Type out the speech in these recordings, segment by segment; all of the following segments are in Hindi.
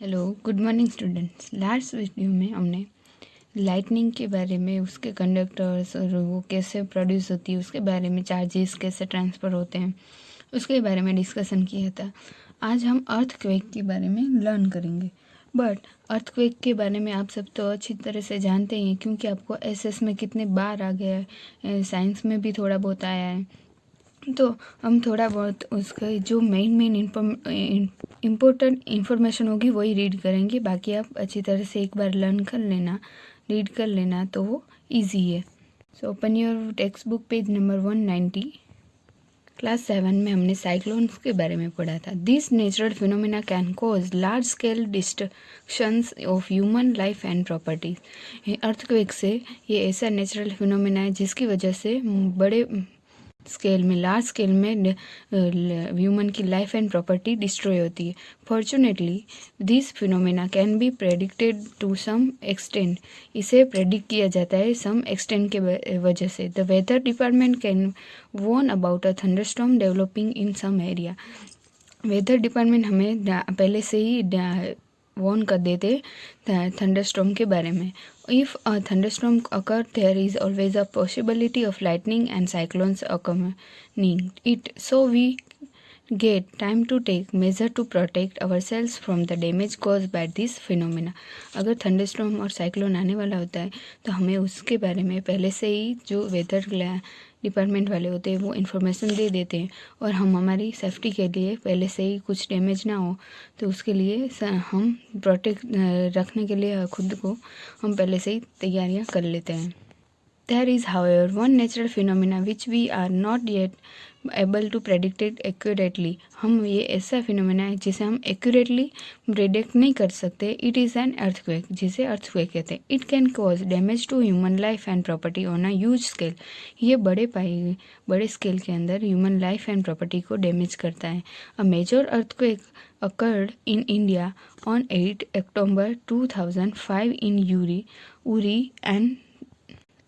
Hello, good morning students. Last video में हमने लाइटनिंग के बारे में, उसके कंडक्टर्स और वो कैसे प्रोड्यूस होती है, उसके बारे में चार्जेस कैसे ट्रांसफ़र होते हैं, उसके बारे में डिस्कशन किया था। आज हम अर्थक्वेक के बारे में लर्न करेंगे। बट अर्थक्वेक के बारे में आप सब तो अच्छी तरह से जानते ही हैं, क्योंकि आपको एसएस में कितने बार आ गया है, साइंस में भी थोड़ा बहुत आया है। तो हम थोड़ा बहुत उसका जो मेन इम्पोर्टेंट इन्फॉर्मेशन होगी वही रीड करेंगे। बाकी आप अच्छी तरह से एक बार लर्न कर लेना, रीड कर लेना, तो वो इजी है। So open your text book page number 190। Class 7 में हमने साइक्लोन्स के बारे में पढ़ा था। This natural phenomena can cause large scale destructions of human life and properties. Earthquake से ये ऐसा नेचुरल फिनोमिना है जिसकी वजह से बड़े स्केल में, लार्ज स्केल में ह्यूमन की लाइफ एंड प्रॉपर्टी डिस्ट्रॉय होती है। Fortunately this phenomena can be predicted to some extent. इसे प्रेडिक्ट किया जाता है सम एक्सटेंट के वजह से। The weather department can warn about a thunderstorm developing in some area. Weather department हमें पहले से ही वॉर्न कर देते थंडरस्टॉर्म के बारे में। If a thunderstorm occur, there is always a possibility of lightning and cyclones accompanying it. So we get time to take measure to protect ourselves from the damage caused by this phenomena. अगर थंडरस्टॉर्म और साइक्लोन आने वाला होता है तो हमें उसके बारे में पहले से ही जो वेदर डिपार्टमेंट वाले होते हैं वो इन्फॉर्मेशन दे देते हैं, और हम हमारी सेफ्टी के लिए पहले से ही कुछ डैमेज ना हो तो उसके लिए हम प्रोटेक्ट रखने के लिए खुद को हम पहले से ही तैयारियां कर लेते हैं। There is, however, one natural phenomena which we are not yet able to predict it accurately. हम ये ऐसा फिनोमेना है जिसे हम एक्यूरेटली प्रेडिक्ट नहीं कर सकते। इट इज़ एन अर्थक्वेक, जिसे अर्थक्वेक कहते हैं। It can cause damage to human life and property on a huge scale. ये बड़े स्केल के अंदर ह्यूमन लाइफ एंड प्रॉपर्टी को डैमेज करता है। A major earthquake occurred in India on 8 October 2005 in Uri and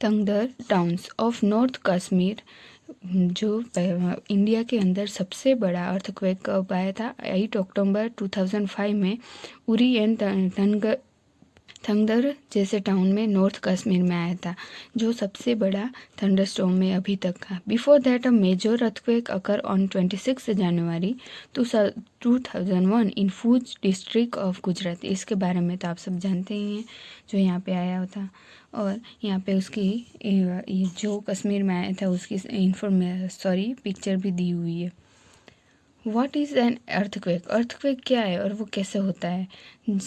Tangdhar towns of north Kashmir. जो इंडिया के अंदर सबसे बड़ा अर्थक्वेक कब आया था? 8 अक्टूबर 2005 में उरी एंड थंगदर जैसे टाउन में नॉर्थ कश्मीर में आया था, जो सबसे बड़ा थंडरस्टॉर्म में अभी तक का। Before that a major earthquake occur on 26 January 2001 in Bhuj district of Gujarat. इसके बारे में तो आप सब जानते ही हैं, जो यहाँ पे आया होता, और यहाँ पे उसकी जो कश्मीर में आया था उसकी पिक्चर भी दी हुई है। What is an earthquake? Earthquake क्या है और वो कैसे होता है?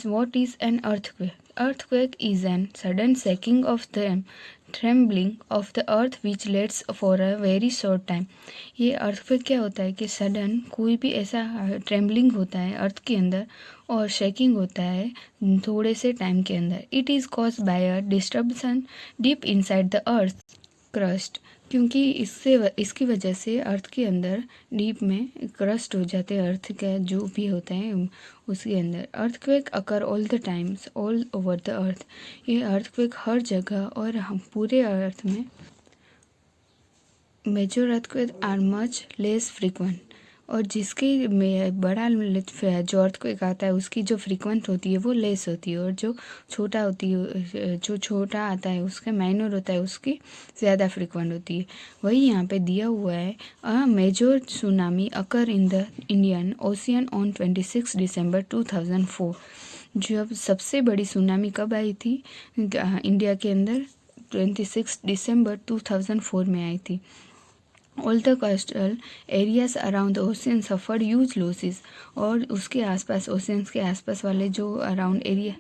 What is an earthquake? Earthquake is an sudden shaking of the trembling of the earth which lasts for a very short time. ये earthquake क्या होता है कि सडन कोई भी ऐसा ट्रेम्बलिंग होता है अर्थ के अंदर और शेकिंग होता है थोड़े से टाइम के अंदर। It is caused by a disturbance deep inside the earth crust. क्योंकि इसकी वजह से अर्थ के अंदर डीप में क्रस्ट हो जाते हैं, अर्थ का जो भी होता है उसके अंदर। Earthquake occur all the times all over the earth. ये अर्थक्वेक हर जगह और हम पूरे अर्थ में। Major earthquake are much less frequent, और जिसकी बड़ा जो अर्थक्वेक आता है उसकी जो फ्रीक्वेंट होती है वो लेस होती है, और जो छोटा आता है उसका माइनर होता है उसकी ज़्यादा फ्रीक्वेंट होती है। वही यहाँ पे दिया हुआ है। A major tsunami occur in the Indian ocean on 26 December 2004। जब सबसे बड़ी सुनामी कब आई थी इंडिया के अंदर? 26 दिसंबर 2004 में आई थी। All the coastal areas around the ocean suffered huge losses, और उसके आसपास, ओशियंस के आसपास वाले जो अराउंड एरिया।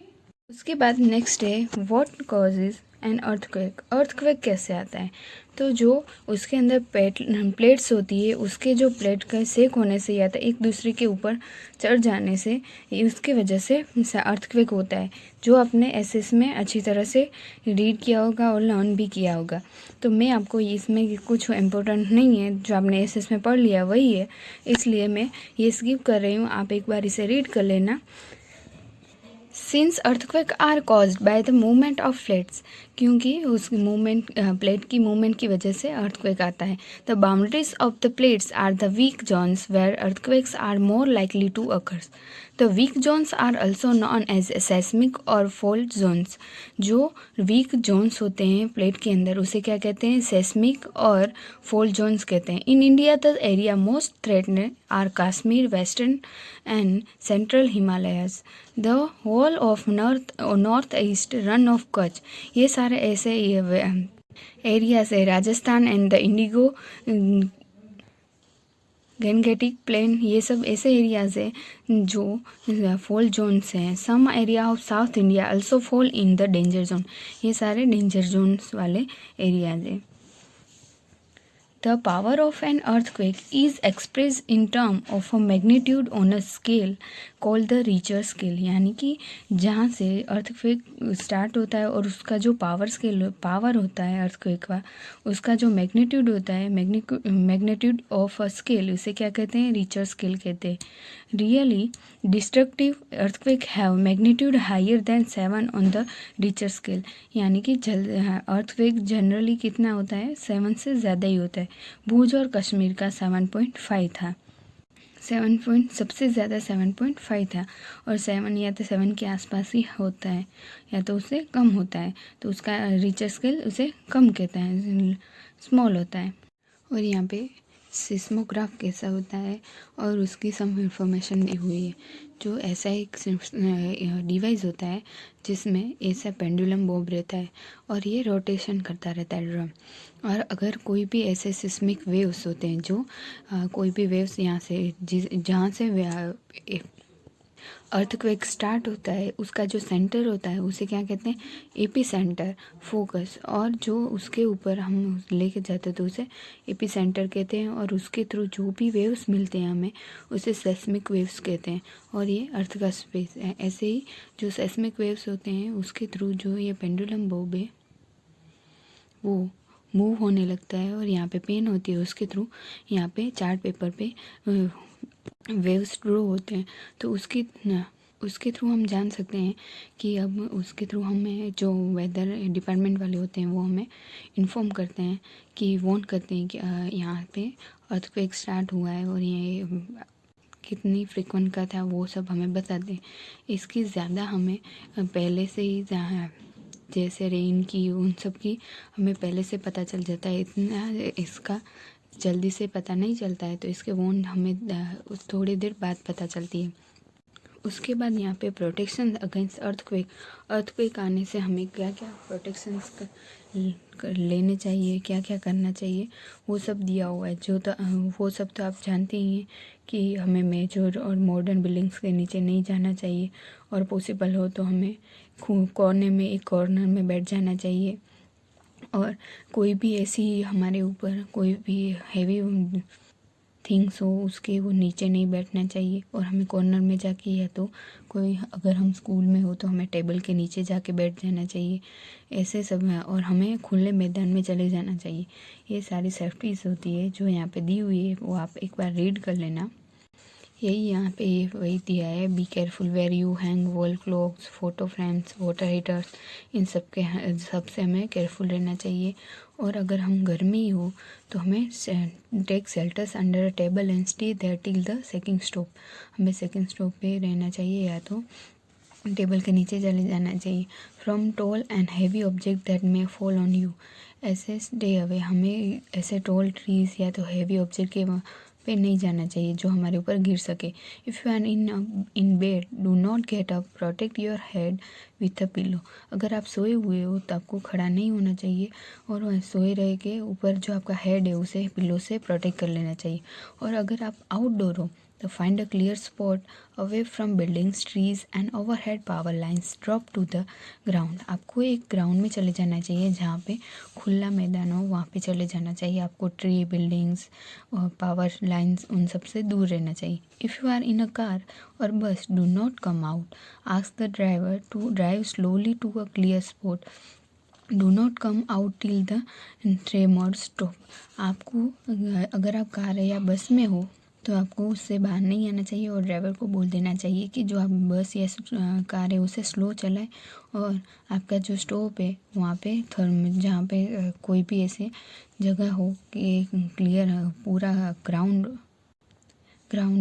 उसके बाद नेक्स्ट है what causes an earthquake. Earthquake कैसे आता है? तो जो उसके अंदर प्लेट्स होती है, उसके जो प्लेट का सेक होने से या तो एक दूसरे के ऊपर चढ़ जाने से, उसकी वजह से अर्थक्वेक होता है, जो आपने एसएस में अच्छी तरह से रीड किया होगा और लर्न भी किया होगा। तो मैं आपको इसमें कुछ इम्पोर्टेंट नहीं है, जो आपने एसएस में पढ़ लिया वही है, इसलिए मैं ये स्किप कर रही हूँ। आप एक बार इसे रीड कर लेना। Since earthquake are caused by the movement of plates, क्योंकि उस मूवमेंट प्लेट की मूवमेंट की वजह से अर्थक्वेक आता है. The boundaries of the plates are the weak zones where earthquakes are more likely to occurs. The weak zones are also known as seismic और फॉल्ट जोन्स. जो वीक जोन्स होते हैं प्लेट के अंदर उसे क्या कहते हैं? सेस्मिक और फॉल्ट जोन्स कहते हैं. In India the area most threatened are Kashmir, western and central Himalayas, the whole of north east Rann of Kutch. ये सारे ऐसे एरियाज है, Rajasthan and the Indo Gangetic plain, ये सब ऐसे एरियाज है जो फॉल जोन्स हैं. Some area of south India also fall in the danger zone. ये सारे डेंजर जोन्स वाले एरियाज है. The power of an earthquake is expressed in terms of a magnitude on a scale called the Richter scale. यानी कि जहाँ से अर्थक्वेक स्टार्ट होता है और उसका जो पावर होता है अर्थक्वेक का, उसका जो मैग्नीट्यूड होता है, मैग्नीट्यूड ऑफ अ स्केल, उसे क्या कहते हैं? रिचर स्केल कहते हैं. Really destructive earthquake have magnitude higher than 7 on the Richter scale. यानी कि अर्थक्वेक जनरली कितना होता है? 7 से ज़्यादा ही होता है. भुज और कश्मीर का 7.5 था. 7 सबसे ज़्यादा 7.5 था. और 7 या तो 7 के आसपास ही होता है या तो उससे कम होता है, तो उसका रिचर स्केल उसे कम कहता है, स्मॉल होता है. और यहाँ पे सिस्मोग्राफ कैसा होता है और उसकी सम इंफॉर्मेशन दी हुई है. जो ऐसा एक डिवाइस होता है जिसमें ऐसा पेंडुलम बॉब रहता है और ये रोटेशन करता रहता है ड्रम. और अगर कोई भी ऐसे सिस्मिक वेव्स होते हैं, जो कोई भी वेव्स यहाँ से जहाँ से अर्थक्वेक स्टार्ट होता है, उसका जो सेंटर होता है उसे क्या कहते हैं? AP centre, focus. और जो उसके ऊपर हम लेके जाते हैं तो उसे एपी सेंटर कहते हैं. और उसके थ्रू जो भी वेव्स मिलते हैं हमें, उसे सेस्मिक वेव्स कहते हैं. और ये अर्थ का स्पेस है. ऐसे ही जो सेस्मिक वेव्स होते हैं उसके थ्रू जो ये पेंडुलम बॉब है वो मूव होने लगता है. और यहाँ पे पेन होती है, उसके थ्रू यहाँ पे चार्ट पेपर पे वेव्स ड्रॉ होते हैं. तो उसके थ्रू हम जान सकते हैं कि अब उसके थ्रू हमें जो वेदर डिपार्टमेंट वाले होते हैं वो हमें इन्फॉर्म करते हैं, कि वॉर्न करते हैं कि यहाँ पे अर्थक्वेक स्टार्ट हुआ है और ये कितनी फ्रीक्वेंट का था, वो सब हमें बताते हैं. इसकी ज़्यादा हमें पहले से ही जैसे रेन की उन सब की हमें पहले से पता चल जाता है. इतना इसका जल्दी से पता नहीं चलता है, तो इसके वॉर्न हमें थोड़ी देर बाद पता चलती है. उसके बाद यहाँ पे प्रोटेक्शन अगेंस्ट अर्थक्वेक आने से हमें क्या क्या प्रोटेक्शंस लेने चाहिए, क्या क्या करना चाहिए, वो सब दिया हुआ है. वो सब तो आप जानते ही हैं कि हमें मेजर और मॉडर्न बिल्डिंग्स के नीचे नहीं जाना चाहिए, और पॉसिबल हो तो हमें एक कॉर्नर में बैठ जाना चाहिए. और कोई भी ऐसी हमारे ऊपर कोई भी हैवी थिंग्स हो उसके वो नीचे नहीं बैठना चाहिए, और हमें कॉर्नर में जाके, या तो कोई अगर हम स्कूल में हो तो हमें टेबल के नीचे जाके बैठ जाना चाहिए. ऐसे सब है. और हमें खुले मैदान में चले जाना चाहिए. ये सारी सेफ्टीज होती है जो यहाँ पे दी हुई है, वो आप एक बार रीड कर लेना. यही यहाँ पे वही दिया है. Be careful where you hang wall clocks, photo frames, water heaters, इन सब से हमें केयरफुल रहना चाहिए. और अगर हम घर में ही हो तो हमें take shelters under a table and stay there till the second stop. हमें सेकंड स्टॉप पे रहना चाहिए या तो टेबल के नीचे चले जाना चाहिए. From tall and heavy object that may fall on you, ऐसे स्टे अवे. हमें ऐसे टॉल ट्रीज या तो हैवी ऑब्जेक्ट के पे नहीं जाना चाहिए जो हमारे ऊपर गिर सके. If you are in bed do not get up, protect your head with a pillow. अगर आप सोए हुए हो तो आपको खड़ा नहीं होना चाहिए, और सोए रह के ऊपर जो आपका हेड है उसे पिलो से प्रोटेक्ट कर लेना चाहिए. और अगर आप आउटडोर हो तो find a clear spot away from buildings, trees and overhead power lines drop to the ground. आपको एक ग्राउंड में चले जाना चाहिए जहाँ पे खुला मैदान हो, वहाँ पे चले जाना चाहिए. आपको ट्री, बिल्डिंग्स और पावर लाइन्स उन सब से दूर रहना चाहिए. If you are in a car और bus, do not come out. Ask the driver to drive slowly to a clear spot. Do not come out till the tremor stop. आपको अगर आप कार या बस में हो तो आपको उससे बाहर नहीं आना चाहिए और ड्राइवर को बोल देना चाहिए कि जो आप बस या कार है उसे स्लो चलाए, और आपका जो स्टॉप है वहाँ पे जहाँ पे कोई भी ऐसे जगह हो कि क्लियर पूरा ग्राउंड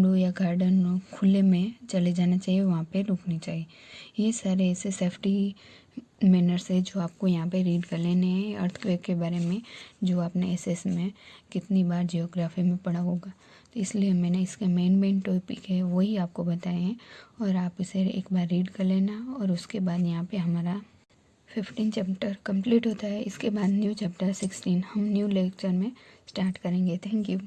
हो या गार्डन हो, खुले में चले जाना चाहिए, वहाँ पे रुकनी चाहिए। ये सारे ऐसे सेफ्टी मैनर्स है जो आपको यहाँ पे रीड कर लेने हैं अर्थक्वेक के बारे में, जो आपने एसएस में कितनी बार जियोग्राफी में पढ़ा होगा। तो इसलिए मैंने इसके मेन टॉपिक है वही आपको बताए हैं, और आप इसे एक बार रीड कर लेना। और उसके बाद यहाँ पे हमारा 15 चैप्टर कंप्लीट होता है। इसके बाद न्यू चैप्टर 16 हम न्यू लेक्चर में स्टार्ट करेंगे। Thank you.